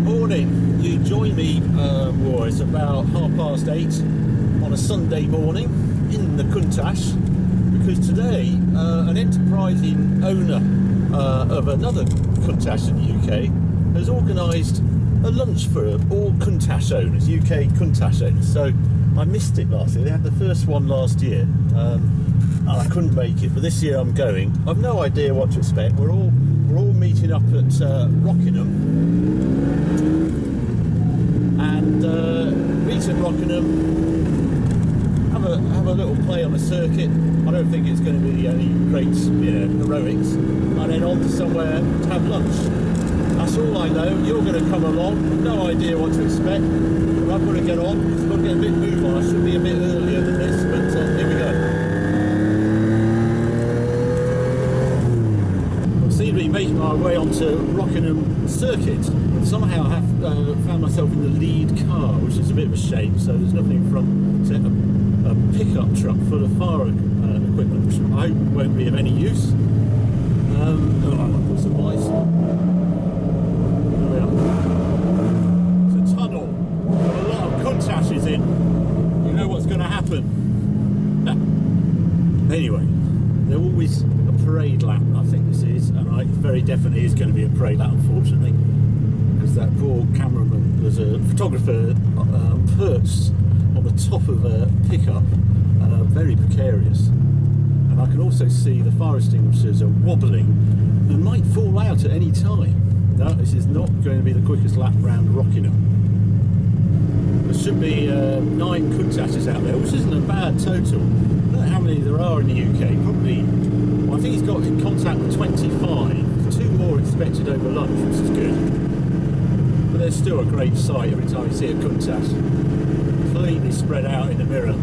Morning. You join me, it's about 8:30 on a Sunday morning in the countach, because today an enterprising owner of another countach in the UK has organised a lunch for all countach owners, UK countach owners. So I missed it last year. They had the first one last year, and I couldn't make it. But this year I'm going. I've no idea what to expect. We're all meeting up at Rockingham. And meet at Rockingham, have a little play on the circuit. I don't think it's going to be any great heroics, and then on to somewhere to have lunch. That's all I know. You're going to come along, no idea what to expect, but I've got to get on, because I've got to get a bit move on. I should be a bit earlier than this, but here we go. I seem to be making my way onto Rockingham circuit. Somehow I have found myself in the lead car, which is a bit of a shame. So there's nothing in front except a pickup truck full of fire equipment, which I hope won't be of any use. I might put some lights. There we are. It's a tunnel with a lot of countachs in. You know what's going to happen. Anyway, there's always a parade lap, I think this is, and it very definitely is going to be a parade lap, unfortunately. That poor cameraman, there's a photographer perched on the top of a pickup, very precarious, and I can also see the fire extinguishers are wobbling and might fall out at any time. No, this is not going to be the quickest lap round Rockingham. There should be 9 countachs out there, which isn't a bad total. I don't know how many there are in the UK, probably, well, I think he's got in contact with 25, 2 more expected over lunch, which is good. But there's still a great sight every time you see a countach completely spread out in the mirror.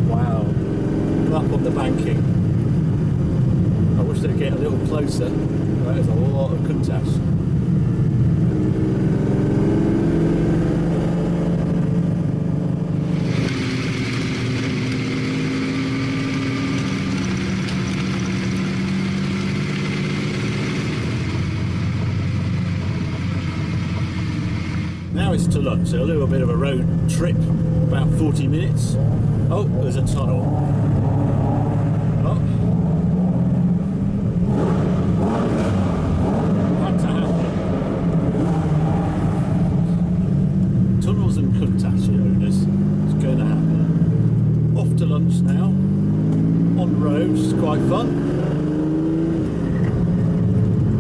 Wow. Up on the banking. I wish they'd get a little closer. There's a lot of countach. Now it's to lunch, so a little bit of a road trip, about 40 minutes. Oh, there's a tunnel. Oh. Had to happen. Tunnels and countach owners, it's going to happen. Off to lunch now, on the road, which is quite fun.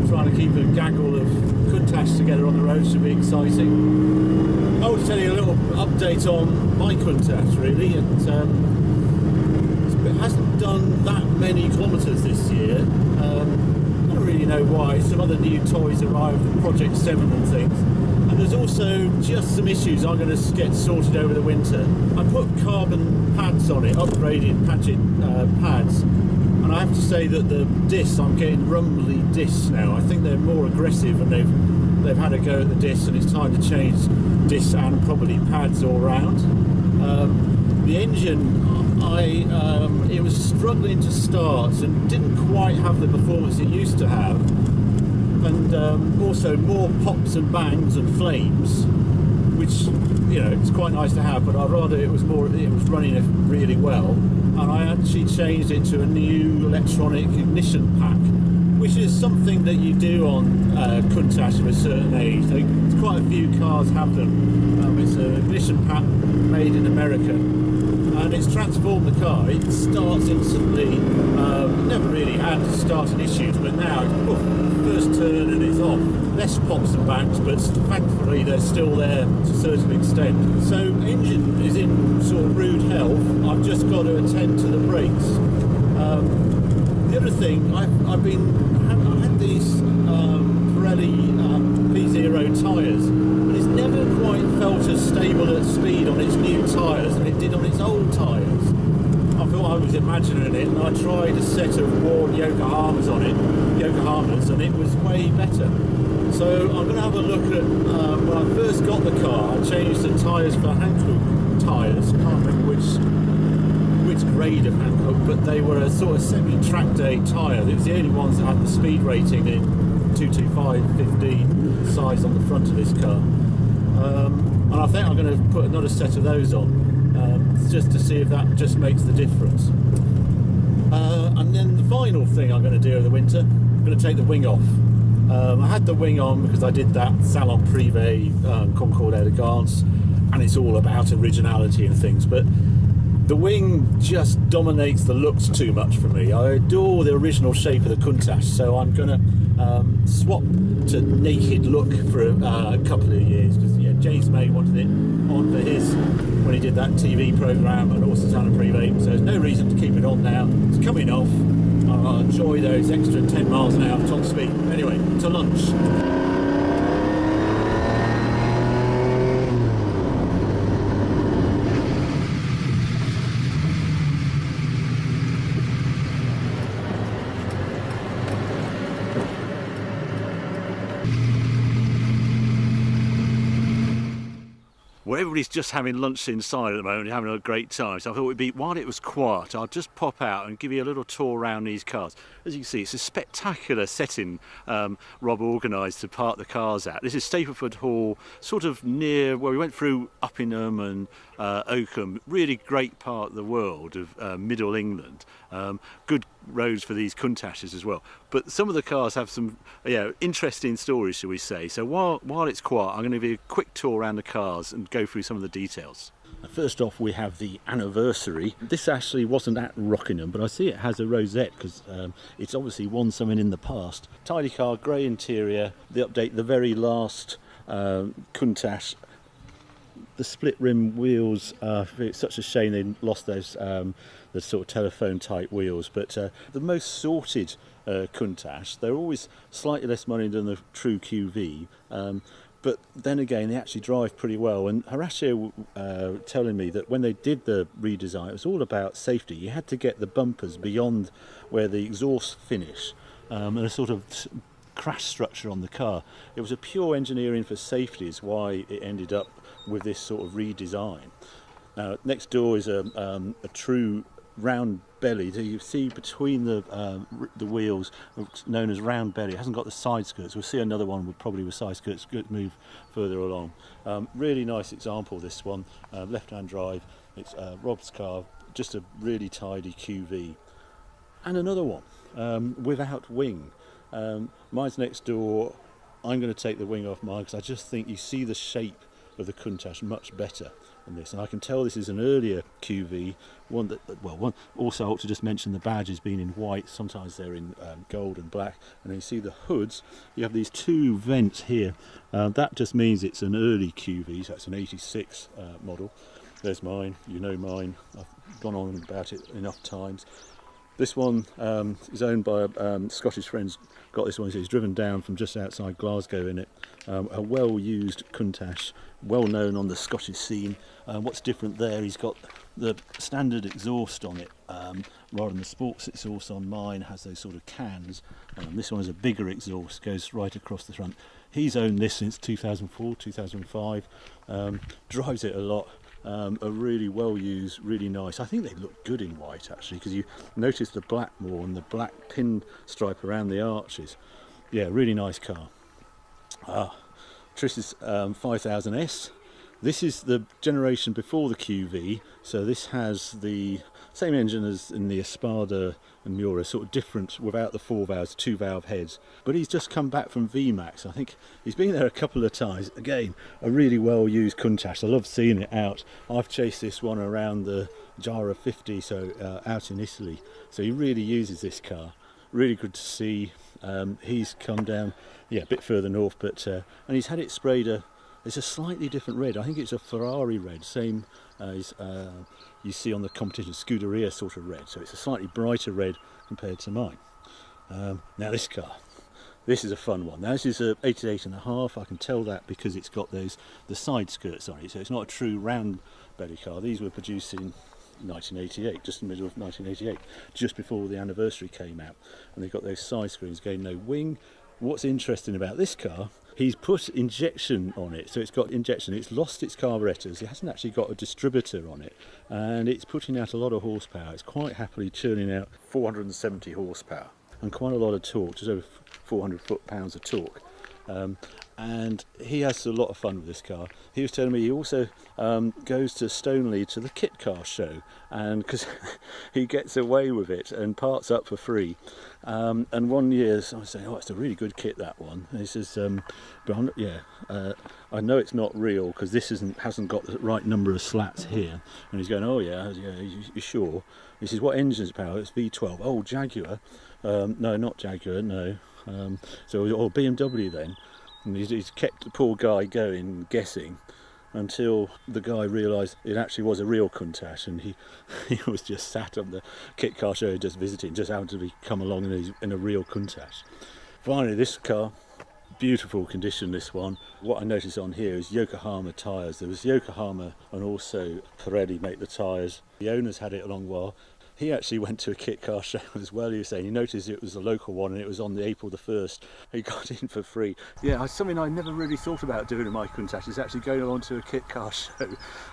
Trying to keep a gaggle of countach together on the road should be exciting. I will tell you a little update on my countach, really. It hasn't done that many kilometres this year. I don't really know why. Some other new toys arrived with Project 7 and things. And there's also just some issues I'm going to get sorted over the winter. I put carbon pads on it, upgraded pads. And I have to say that the discs, I'm getting rumbly discs now. I think they're more aggressive, and they've had a go at the discs, and it's time to change discs and probably pads all round. The engine, it was struggling to start and didn't quite have the performance it used to have, and also more pops and bangs and flames, which it's quite nice to have, but I'd rather it was running really well. And I actually changed it to a new electronic ignition pack, which is something that you do on countach of a certain age. Quite a few cars have them. It's an ignition pack made in America, and it's transformed the car. It starts instantly. Never really had starting issues, but now first turn and it's off. Less pops and bangs, but thankfully they're still there to a certain extent. So engine is in sort of rude health. I've just got to attend to the brakes. The other thing, I had these Pirelli P0 tyres, and it's never quite felt as stable at speed on its new tyres than it did on its old tyres. I thought I was imagining it, and I tried a set of worn Yokohamas on it, and it was way better. So I'm going to have a look at, when I first got the car, I changed the tyres for Hankook tyres. I can't remember which grade of Hankook, but they were a sort of semi-track day tyre. It was the only ones that had the speed rating in 225/15 size on the front of this car. And I think I'm going to put another set of those on, just to see if that just makes the difference. And then the final thing I'm going to do over the winter, I'm going to take the wing off. I had the wing on because I did that Salon Privé Concorde Elegance, and it's all about originality and things, but the wing just dominates the looks too much for me. I adore the original shape of the countach, so I'm going to swap to naked look for a couple of years, because yeah, James May wanted it on for his, when he did that TV programme, and also Salon Privé, so there's no reason to keep it on now. It's coming off. I'll enjoy those extra 10 miles an hour top speed. Anyway, to lunch. Well, everybody's just having lunch inside at the moment, having a great time. So I thought it would be, while it was quiet, I'll just pop out and give you a little tour around these cars. As you can see, it's a spectacular setting Rob organised to park the cars at. This is Stapleford Hall, sort of near where we went through Uppingham and Oakham. Really great part of the world of Middle England. Good roads for these countaches as well. But some of the cars have some interesting stories, shall we say. So while it's quiet, I'm going to give you a quick tour around the cars and go through some of the details. First off, we have the anniversary. This actually wasn't at Rockingham, but I see it has a rosette because it's obviously won something in the past. Tidy car, grey interior, the update, the very last countach. The split rim wheels, it's such a shame they lost those the sort of telephone type wheels, but the most sorted countach, they're always slightly less money than the true QV, but then again they actually drive pretty well. And Horatio telling me that when they did the redesign, it was all about safety. You had to get the bumpers beyond where the exhaust finish, and a sort of crash structure on the car. It was a pure engineering for safety is why it ended up with this sort of redesign. Now next door is a true round belly. So you see between the wheels, known as round belly. It hasn't got the side skirts. We'll see another one probably with side skirts move further along. Really nice example, this one. Left-hand drive. It's Rob's car, just a really tidy QV. And another one without wing. Mine's next door. I'm going to take the wing off mine because I just think you see the shape of the countach much better than this, and I can tell this is an earlier QV, one that, well, one also I ought to just mention the badges being in white, sometimes they're in gold and black, and then you see the hoods, you have these two vents here, that just means it's an early QV, so it's an 86 model. There's mine, you know mine, I've gone on about it enough times. This one is owned by Scottish friends, got this one, so he's driven down from just outside Glasgow in it. A well-used countach, well known on the Scottish scene. What's different there, he's got the standard exhaust on it, rather than the sports exhaust on mine has those sort of cans. This one has a bigger exhaust, goes right across the front. He's owned this since 2004, 2005, drives it a lot. A really well used, really nice. I think they look good in white actually, because you notice the black more and the black pin stripe around the arches. Yeah, really nice car. Triss's 5000S. This is the generation before the QV, so this has the same engine as in the Espada and Miura, sort of different without the 4 valves, 2 valve heads. But he's just come back from VMAX. I think he's been there a couple of times. Again, a really well used countach. I love seeing it out. I've chased this one around the Jara 50, so out in Italy. So he really uses this car. Really good to see. He's come down, yeah, a bit further north, but and he's had it sprayed it's a slightly different red. I think it's a Ferrari red, same as you see on the competition Scuderia sort of red. So it's a slightly brighter red compared to mine. Now this car, this is a fun one. Now this is a 88.5. I can tell that because it's got the side skirts on it. So it's not a true round belly car. These were produced in 1988, just in the middle of 1988, just before the anniversary came out. And they've got those side screens, again no wing. What's interesting about this car, he's put injection on it, so it's got injection. It's lost its carburetors, it hasn't actually got a distributor on it, and it's putting out a lot of horsepower. It's quite happily churning out 470 horsepower. and quite a lot of torque, just over 400 foot-pounds of torque. And he has a lot of fun with this car. He was telling me he also goes to Stoneleigh to the kit car show, and because he gets away with it and parts up for free. And one year I was saying, oh, it's a really good kit, that one. And he says, but I know it's not real because this hasn't got the right number of slats here. And he's going, oh yeah, you sure? He says, what engine's power? It's V12. Oh, Jaguar. No, not Jaguar, no. So BMW then. And he's kept the poor guy going, guessing, until the guy realised it actually was a real countach, and he was just sat on the kit car show just visiting, just happened to come along in a real countach. Finally, this car, beautiful condition, this one. What I noticed on here is Yokohama tyres. There was Yokohama and also Pirelli make the tyres. The owner's had it a long while. He actually went to a kit car show as well. He was saying he noticed it was a local one and it was on the April the 1st. He got in for free. Yeah, something I never really thought about doing in my countach is actually going along to a kit car show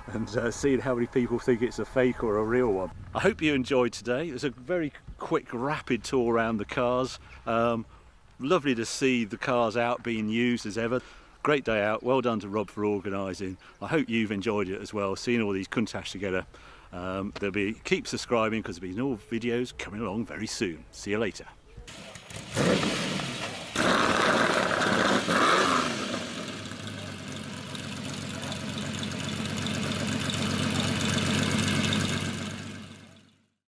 and seeing how many people think it's a fake or a real one. I hope you enjoyed today. It was a very quick, rapid tour around the cars. Lovely to see the cars out being used as ever. Great day out. Well done to Rob for organising. I hope you've enjoyed it as well, seeing all these countach together. Keep subscribing because there'll be more videos coming along very soon. See you later.